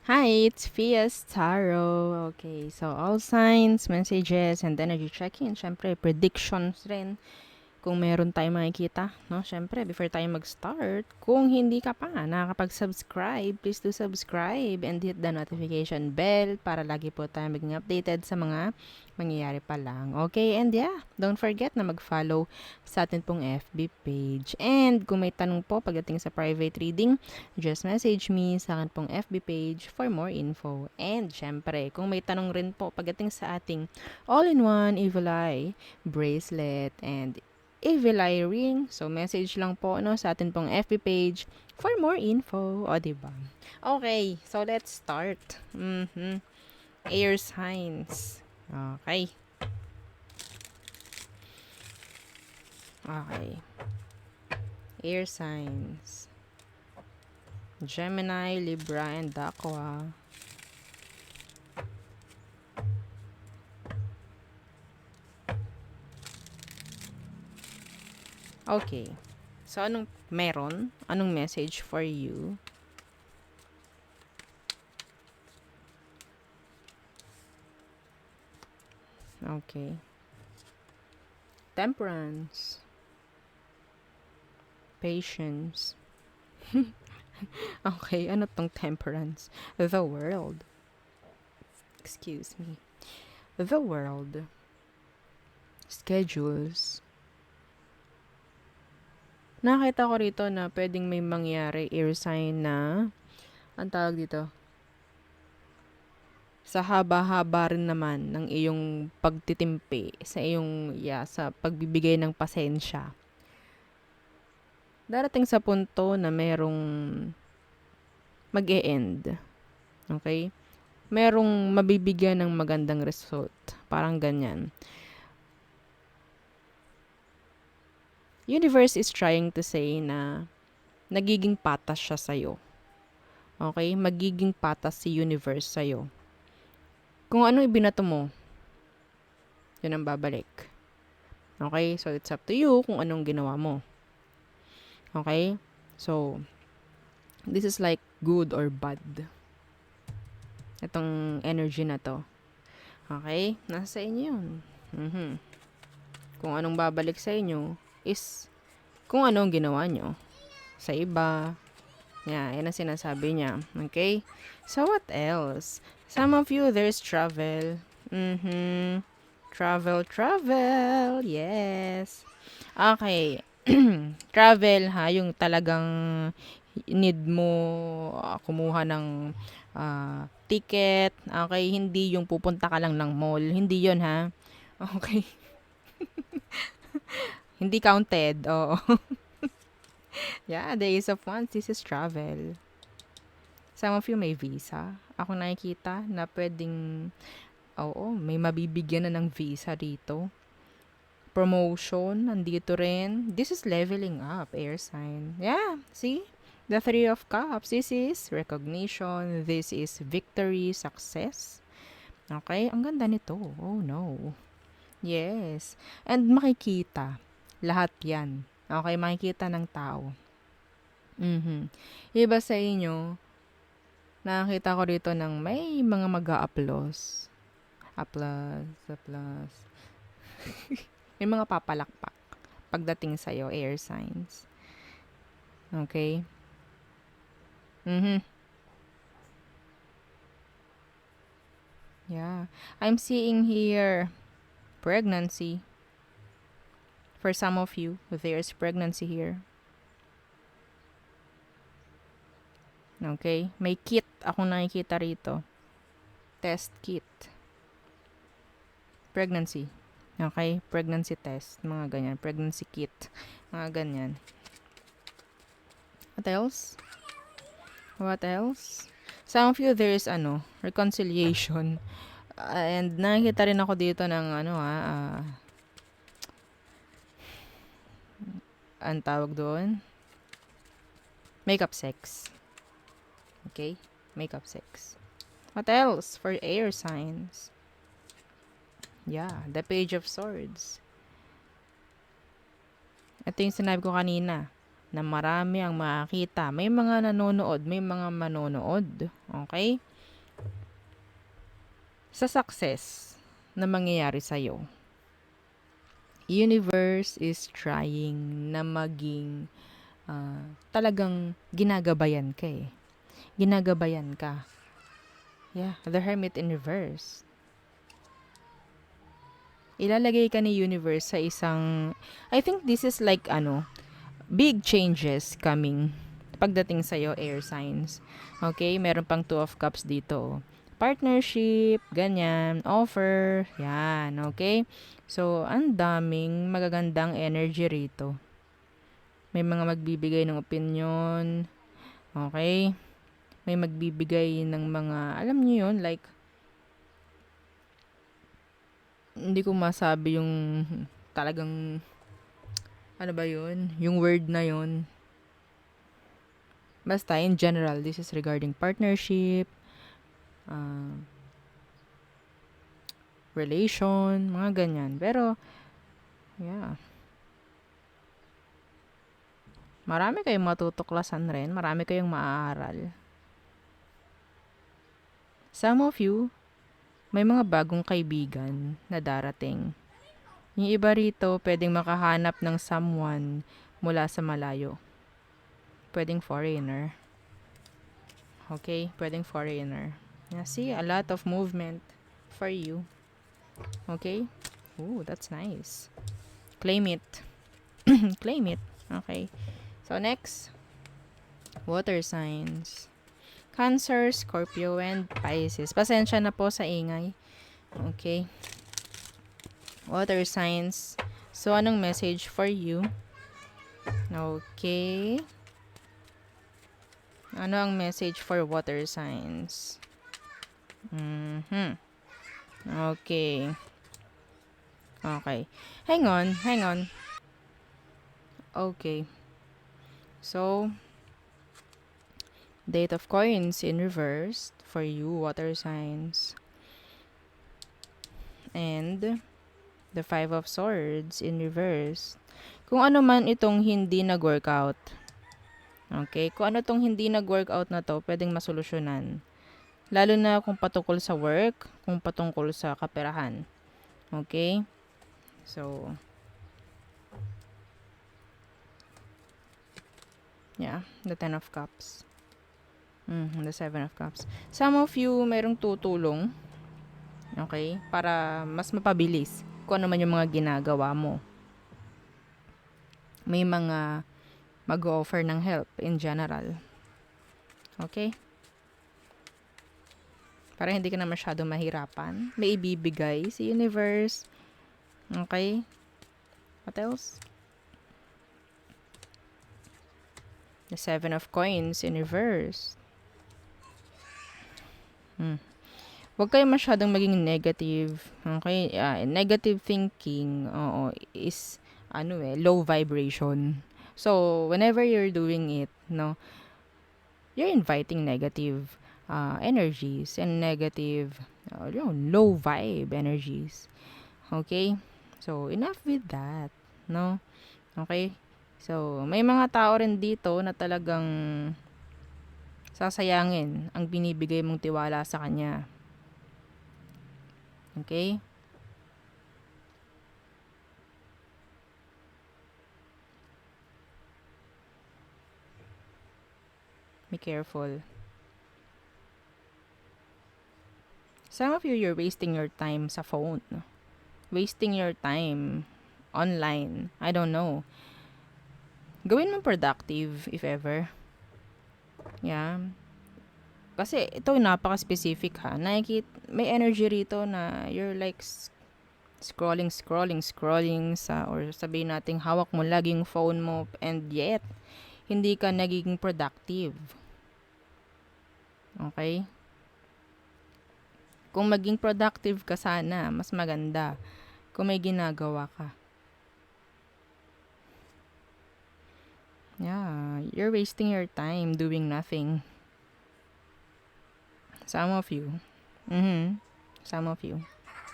Hi, it's Fias Tarot. Okay, so all signs, messages, and energy check-in. Syempre, predictions rin kung meron tayong makikita, no? Syempre, before tayo mag-start, kung hindi ka pa nakakapag-subscribe, please do subscribe and hit the notification bell para lagi po tayo maging updated sa mga mangyayari pa lang. Okay, and yeah, don't forget na mag-follow sa atin pong FB page. And kung may tanong po pagdating sa private reading, just message me sa akin pong FB page for more info. And syempre, kung may tanong rin po pagdating sa ating all-in-one Evil Eye bracelet and Evil Eye ring. So, message lang po no, sa atin pong FB page for more info. O, diba? Okay, so let's start. Air signs. Okay. Okay. Air signs. Gemini, Libra, and Aqua. Okay. So, anong meron? Anong message for you? Okay. Temperance. Patience. Okay, ano tong temperance? The world. Excuse me. The world. Schedules. Nakita ko rito na pwedeng may mangyari air sign na, ang tawag dito, sa haba-haba rin naman ng iyong pagtitimpi, sa iyong, sa pagbibigay ng pasensya. Darating sa punto na merong mag-e-end. Okay? Merong mabibigyan ng magandang result. Parang ganyan. Universe is trying to say na nagiging patas siya sa'yo. Okay? Magiging patas si universe sa'yo. Kung ano ibinato mo, yun ang babalik. Okay? So, it's up to you kung anong ginawa mo. Okay? So, this is like good or bad. Itong energy na to. Okay? Nasa inyo yun. Kung anong babalik sa inyo is kung anong ginawa nyo sa iba. Yan ang sinasabi niya. Okay? So, what else? Some of you, there's travel. Travel. Yes. Okay. Travel, ha? Yung talagang need mo kumuha ng ticket. Okay? Hindi yung pupunta ka lang ng mall. Hindi yun, ha? Okay. Hindi counted. Oo. Yeah, the Ace of Wands, this is travel. Some of you may visa. Ako nakikita na pwedeng, may mabibigyan na ng visa dito. Promotion, nandito rin. This is leveling up, air sign. Yeah, see? The Three of Cups, this is recognition. This is victory, success. Okay, ang ganda nito. Oh no. Yes. And makikita. Lahat yan. Okay, makikita ng tao. Iba sa inyo, nakakita ko rito ng may mga mag-a-applause. Applause. May mga papalakpak pagdating sa'yo, air signs. Okay? Yeah. I'm seeing here pregnancy. For some of you, there's pregnancy here. Okay? May kit akong nakikita rito. Test kit. Pregnancy. Okay? Pregnancy test. Mga ganyan. Pregnancy kit. Mga ganyan. What else? What else? Some of you, there's reconciliation. And nakikita rin ako dito ng ang tawag doon? Makeup sex. Okay? Makeup sex. What else for air signs? Yeah, the Page of Swords. Ito yung sinabi ko kanina, na marami ang makakita. May mga nanonood, may mga manonood. Okay? sa success na mangyayari sa'yo, universe is trying na maging talagang ginagabayan ka eh. Ginagabayan ka. Yeah, the Hermit in reverse. Ilalagay ka ni universe sa isang, I think this is like big changes coming pagdating sa'yo, air signs. Okay, meron pang Two of Cups dito. Partnership, ganyan, offer, yan, okay? So, ang daming magagandang energy rito. May mga magbibigay ng opinion, okay? May magbibigay ng mga, alam niyo yun, like, hindi ko masabi yung talagang, ano ba yun? Yung word na yun. Basta, in general, this is regarding partnership, relation, mga ganyan. Pero, yeah. Marami kayong matutuklasan rin. Marami kayong maaaral. Some of you, may mga bagong kaibigan na darating. Yung iba rito, pwedeng makahanap ng someone mula sa malayo. Pwedeng foreigner. Okay? Pwedeng foreigner. Yeah, see, a lot of movement for you. Okay? Ooh, that's nice. Claim it. Claim it. Okay. So, next. Water signs. Cancer, Scorpio, and Pisces. Pasensya na po sa ingay. Okay. Water signs. So, anong message for you? Okay. Ano ang message for water signs? Okay. Okay. Hang on. Okay. So, Eight of Coins in reverse for you, water signs. And the Five of Swords in reverse. Kung ano man itong hindi nag-workout. Okay? Kung ano itong hindi nag-workout na to, pwedeng masolusyonan. Lalo na kung patungkol sa work, kung patungkol sa kaperahan. Okay? So, yeah, the Ten of Cups. The Seven of Cups. Some of you, merong tutulong. Okay? Para mas mapabilis kung ano man yung mga ginagawa mo. May mga mag-offer ng help in general. Okay? Para hindi ka na masyado mahirapan. May ibibigay si universe. Okay? What else? The Seven of Coins in reverse. Huwag kayo masyadong maging negative. Okay? Negative thinking is low vibration. So, whenever you're doing it, you're inviting negative energies and negative, low vibe energies. Okay? So, enough with that. No? Okay? So, may mga tao rin dito na talagang sasayangin ang binibigay mong tiwala sa kanya. Okay? Be careful. Some of you, you're wasting your time sa phone. Wasting your time online. I don't know. Gawin mo productive, if ever. Yeah. Kasi ito napaka-specific ha. May energy rito na you're like scrolling sa, or sabihin natin hawak mo lagi yung phone mo, and yet hindi ka nagiging productive. Okay? Kung maging productive ka sana, mas maganda kung may ginagawa ka. Yeah, you're wasting your time doing nothing. Some of you. Some of you.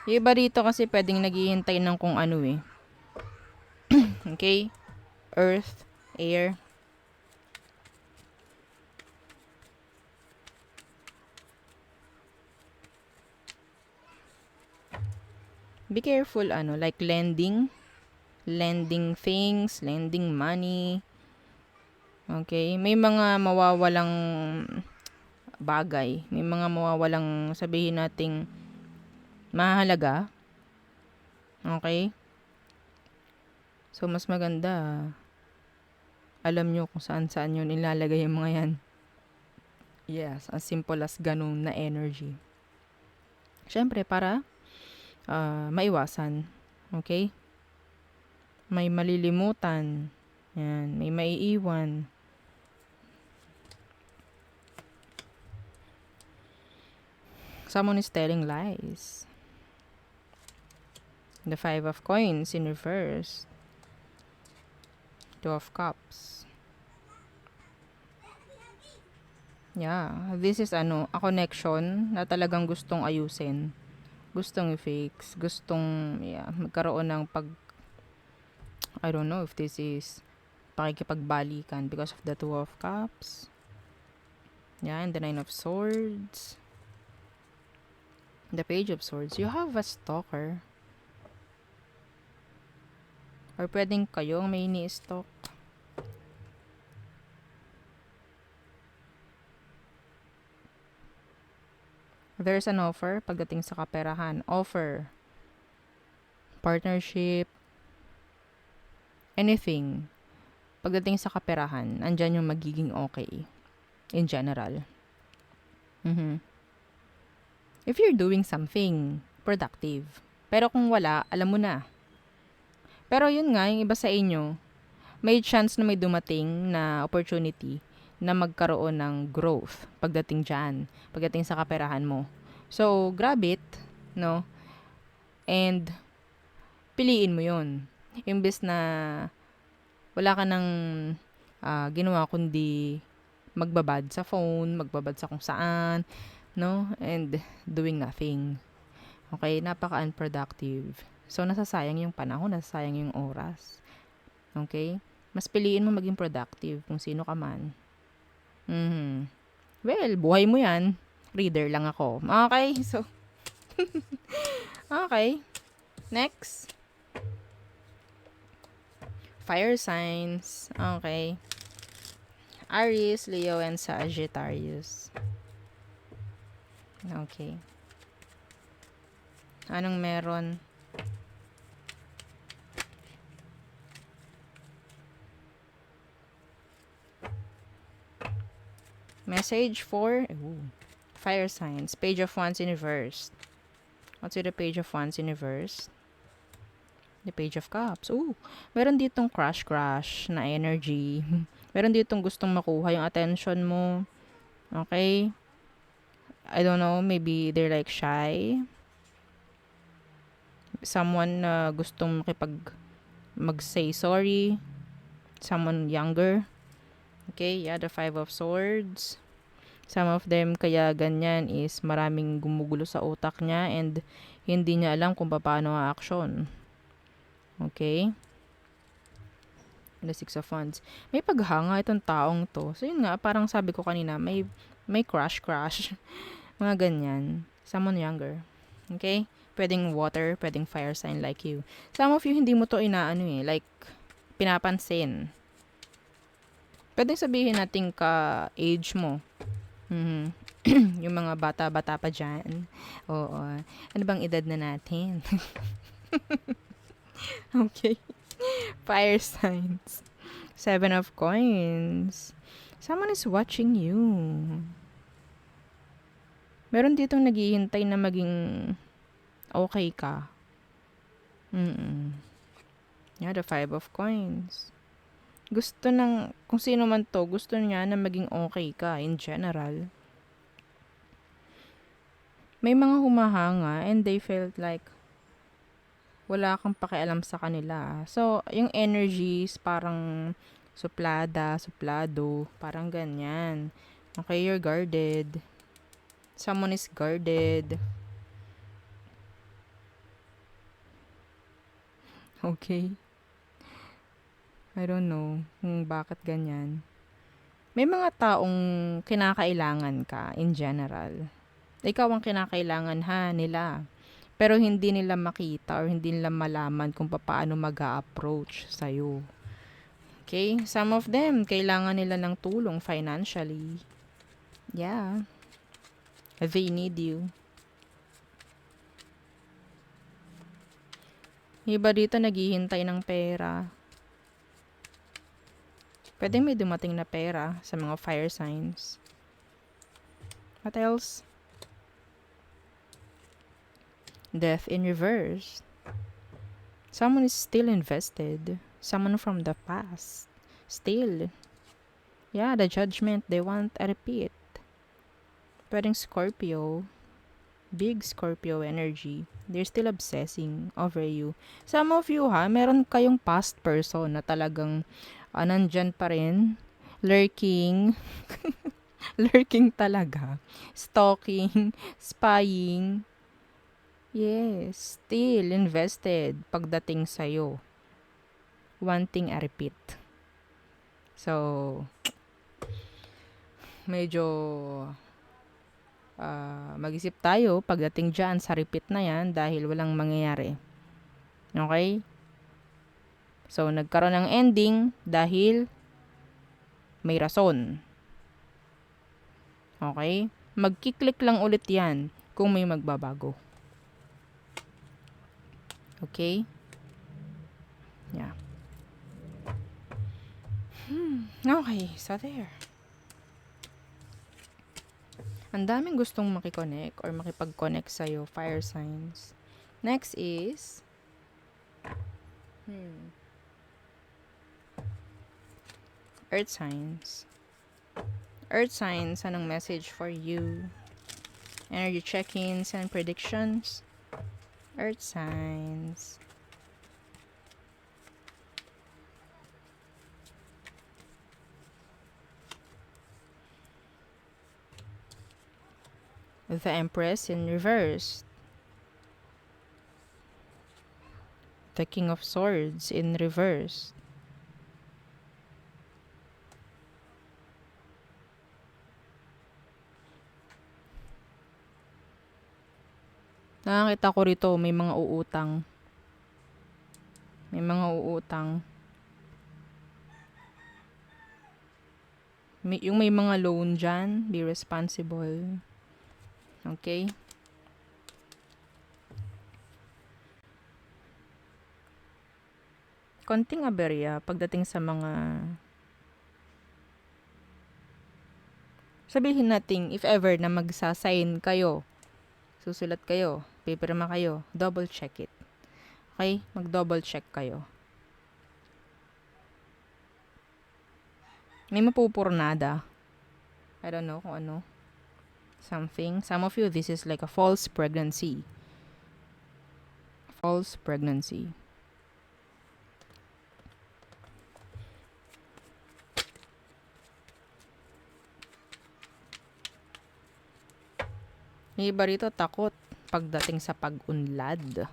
Yung iba rito kasi pwedeng naghihintay ng kung ano eh. Okay? Earth, air. Be careful, like lending things, lending money. Okay? May mga mawawalang bagay. May mga mawawalang, sabihin nating mahalaga. Okay? So, mas maganda, alam nyo kung saan yun ilalagay yung mga yan. Yes, as simple as ganun na energy. Siyempre, para maiwasan. Okay? May malilimutan. Yan, may maiiwan. Someone is telling lies. The 5 of coins in reverse. 2 of cups. Yeah, this is a connection na talagang gustong ayusin. Gustong i-fix. Gustong, magkaroon ng I don't know if this is pakikipagbalikan because of the 2 of cups. Yeah, and the 9 of swords. The page of swords. You have a stalker. Or pwedeng kayo may ini-stalk. There's an offer pagdating sa kaperahan. Offer. Partnership. Anything. Pagdating sa kaperahan, andyan yung magiging okay. In general. If you're doing something productive. Pero kung wala, alam mo na. Pero yun nga, yung iba sa inyo, may chance na may dumating na opportunity na magkaroon ng growth pagdating dyan, pagdating sa kaperahan mo. So, grab it, no? And, piliin mo yun. Imbes na wala ka nang ginawa kundi magbabad sa phone, magbabad sa kung saan, no? And doing nothing. Okay? Napaka-unproductive. So, nasasayang yung panahon, nasasayang yung oras. Okay? Mas piliin mo maging productive kung sino ka man. Well, buhay mo yan. Reader lang ako. Okay? So, okay. Next. Fire signs. Okay. Aries, Leo, and Sagittarius. Okay. Anong meron? Message for fire signs. Page of Wands in reverse. What's with the Page of Wands in reverse? The Page of Cups. Meron ditong crush na energy. Meron ditong gustong makuha yung attention mo. Okay? I don't know, maybe they're like shy. Someone na gustong mag-say sorry. Someone younger. Okay, yeah, the 5 of swords. Some of them kaya ganyan is maraming gumugulo sa utak niya and hindi niya alam kung paano a-action. Okay? The 6 of Wands. May paghanga itong taong to. So, yun nga, parang sabi ko kanina, may crush. Mga ganyan. Someone younger. Okay? Pwedeng water, pwedeng fire sign like you. Some of you, hindi mo to like, pinapansin. Pwedeng sabihin natin ka-age mo. Yung mga bata-bata pa dyan. Oo. Ano bang edad na natin? Okay. Fire signs. 7 of coins. Someone is watching you. Meron ditong naghihintay na maging okay ka. Yeah, the 5 of coins. Gusto kung sino man to, gusto niya na maging okay ka in general. May mga humahanga and they felt like wala kang pakialam sa kanila. So, yung energies parang suplado, parang ganyan. Okay, you're guarded. Someone is guarded. Okay. I don't know kung bakit ganyan. May mga taong kinakailangan ka in general. Ikaw ang kinakailangan nila. pero hindi nila makita or hindi nila malaman kung paano mag-a-approach sa'yo. Okay? Some of them, kailangan nila ng tulong financially. Yeah. They need you. Iba dito naghihintay ng pera. Pwede may dumating na pera sa mga fire signs. What else? Death in reverse. Someone is still invested. Someone from the past. Still. Yeah, the judgment. They want a repeat. Pwedeng Scorpio. Big Scorpio energy. They're still obsessing over you. Some of you meron kayong past person na talagang nandyan pa rin. Lurking. Lurking talaga. Stalking. Spying. Yes, still invested pagdating sa'yo. Wanting a repeat. So, medyo mag-isip tayo pagdating dyan sa repeat na yan dahil walang mangyayari. Okay? So, nagkaroon ng ending dahil may rason. Okay? Magkiklik lang ulit yan kung may magbabago. Okay? Yeah. Okay, so there. Ang daming gustong makiconnect or makipag-connect sa'yo, fire signs. Next is earth signs. Earth signs, anong message for you? Energy check-ins and predictions. Earth signs. The Empress in reverse. The King of Swords in reverse. Nakakita ko rito may mga uutang. May mga uutang. Yung may mga loan dyan, be responsible. Okay? Konting aberya pagdating sa mga sabihin natin if ever na magsasign kayo, susulat kayo, pipirma kayo, double check it. Okay? Mag-double check kayo. May mapupurnada. I don't know kung ano. Something. Some of you, this is like a false pregnancy. False pregnancy. May iba rito takot pagdating sa pag-unlad.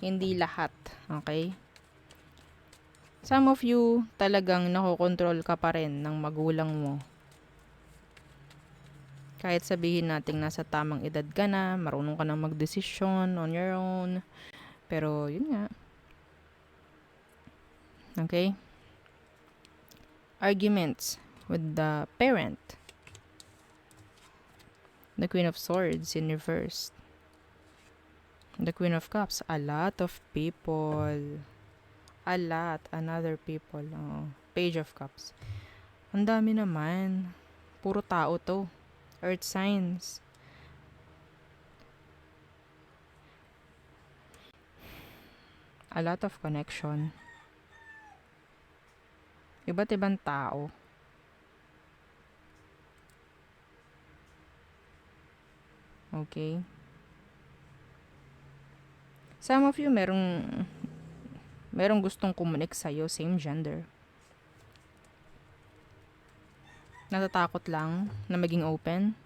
Hindi lahat. Okay? Some of you, talagang nakokontrol ka pa rin ng magulang mo. Kahit sabihin natin nasa tamang edad ka na, marunong ka na magdesisyon on your own. Pero, yun nga. Okay? Arguments with the parent. The Queen of Swords in reverse. The Queen of Cups. A lot of people. A lot. Another people. Page of Cups. Ang dami naman. Puro tao to. Earth signs. A lot of connection. Iba't ibang tao. Okay? Some of you merong gustong kumunik sa'yo, same gender. Natatakot lang na maging open.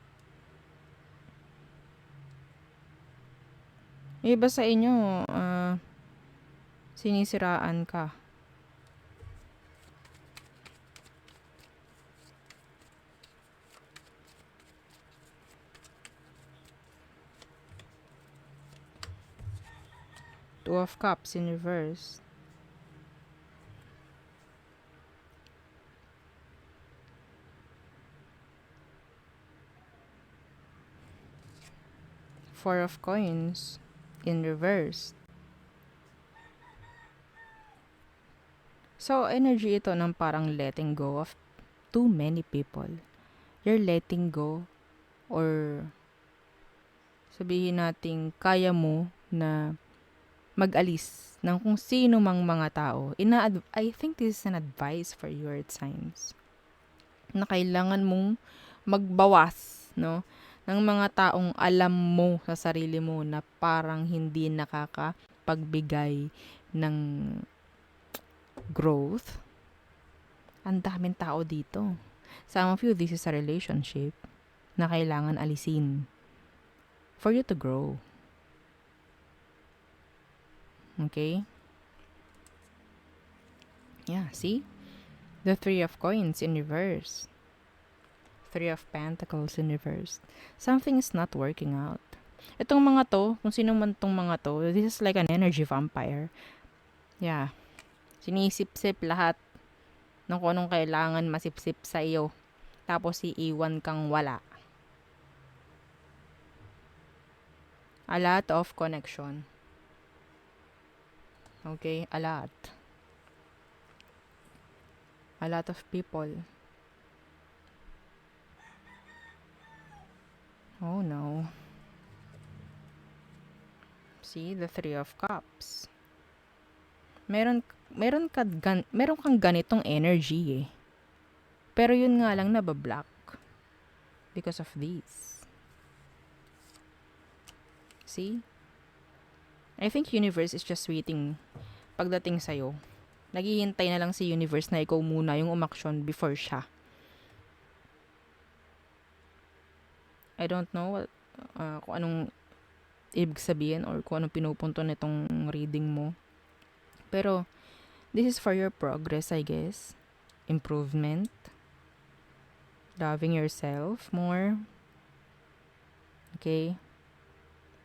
Iba sa inyo, sinisiraan ka. Two of Cups in reverse. Four of Coins in reverse. So, energy ito ng parang letting go of too many people. You're letting go, or sabihin nating kaya mo na mag-alis ng kung sino mang mga tao. I think this is an advice for you, earth signs, na kailangan mong magbawas, no, ng mga taong alam mo sa sarili mo na parang hindi nakakapagbigay ng growth. Ang daming tao dito. Some of you, this is a relationship na kailangan alisin for you to grow. Okay? Yeah, see? The Three of Coins in reverse. Three of Pentacles in reverse. Something is not working out. Itong mga to, kung sino man tong mga to, this is like an energy vampire. Yeah. Sinisip-sip lahat ng kung anong kailangan masip-sip sa iyo. Tapos iiwan kang wala. A lot of connection. Okay? A lot. A lot of people. Oh no. See, the Three of Cups. Meron kang ganitong energy eh. Pero yun nga lang nabablock because of this. See? I think universe is just waiting pagdating sa'yo. Naghihintay na lang si universe na ikaw muna yung umaksyon before siya. I don't know kung anong ibig sabihin or kung anong pinupunto nitong reading mo. Pero, this is for your progress, I guess. Improvement. Loving yourself more. Okay?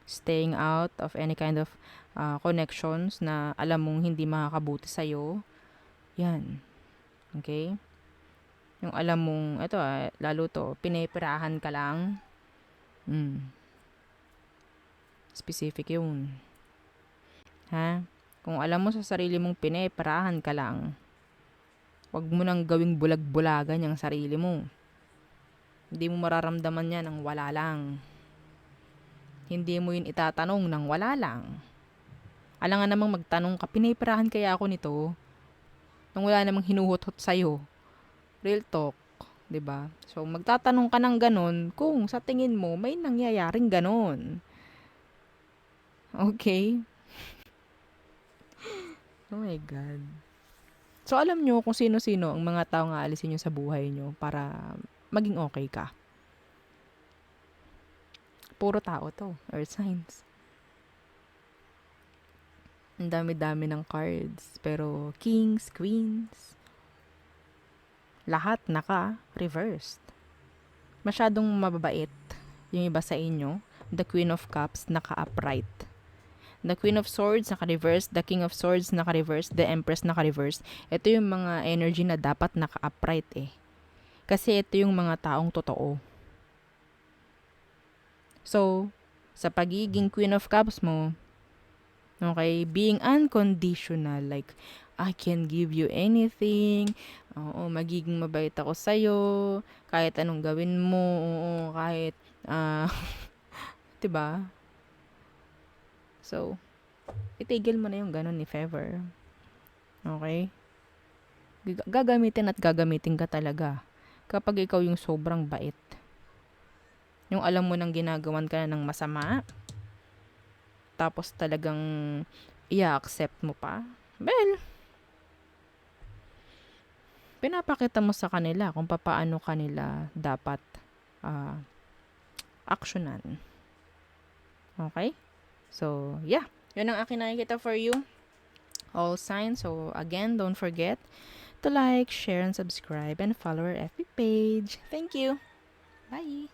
Staying out of any kind of connections na alam mong hindi makakabuti sa'yo. Yan. Okay? Yung alam mong, ito lalo to, pinipirahan ka lang. Specific yun. Ha? Kung alam mo sa sarili mong pinipirahan ka lang, wag mo nang gawing bulag-bulagan yung sarili mo. Hindi mo mararamdaman yan ng wala lang. Hindi mo yun itatanong ng wala lang. Alangan namang magtanong ka, pinipirahan kaya ako nito? Nang wala namang hinuhot-hot sa'yo. Real talk. 'Di ba? So, magtatanong ka ng ganun kung sa tingin mo may nangyayaring ganun. Okay? Oh my God. So, alam nyo kung sino-sino ang mga tao nga alisin nyo sa buhay nyo para maging okay ka. Puro tao to. Earth signs. Ang dami-dami ng cards. Pero, kings, queens, lahat naka-reversed. Masyadong mababait yung iba sa inyo. The Queen of Cups naka-upright. The Queen of Swords naka-reverse, the King of Swords naka-reverse, the Empress naka-reverse. Ito yung mga energy na dapat naka-upright eh. Kasi ito yung mga taong totoo. So, sa pagiging Queen of Cups mo, okay, being unconditional, like, I can give you anything, oo, magiging mabait ako sa'yo, kahit anong gawin mo, oo, kahit, diba? So, itigil mo na yung ganun if ever. Okay? Gagamitin at gagamitin ka talaga kapag ikaw yung sobrang bait. Yung alam mo nang ginagawan ka na ng masama, tapos talagang i-accept mo pa, well, pinapakita mo sa kanila kung paano kanila dapat actionan. Okay? So, yeah. Yun ang akin nakikita for you. All signs. So, again, don't forget to like, share, and subscribe, and follow our FB page. Thank you. Bye.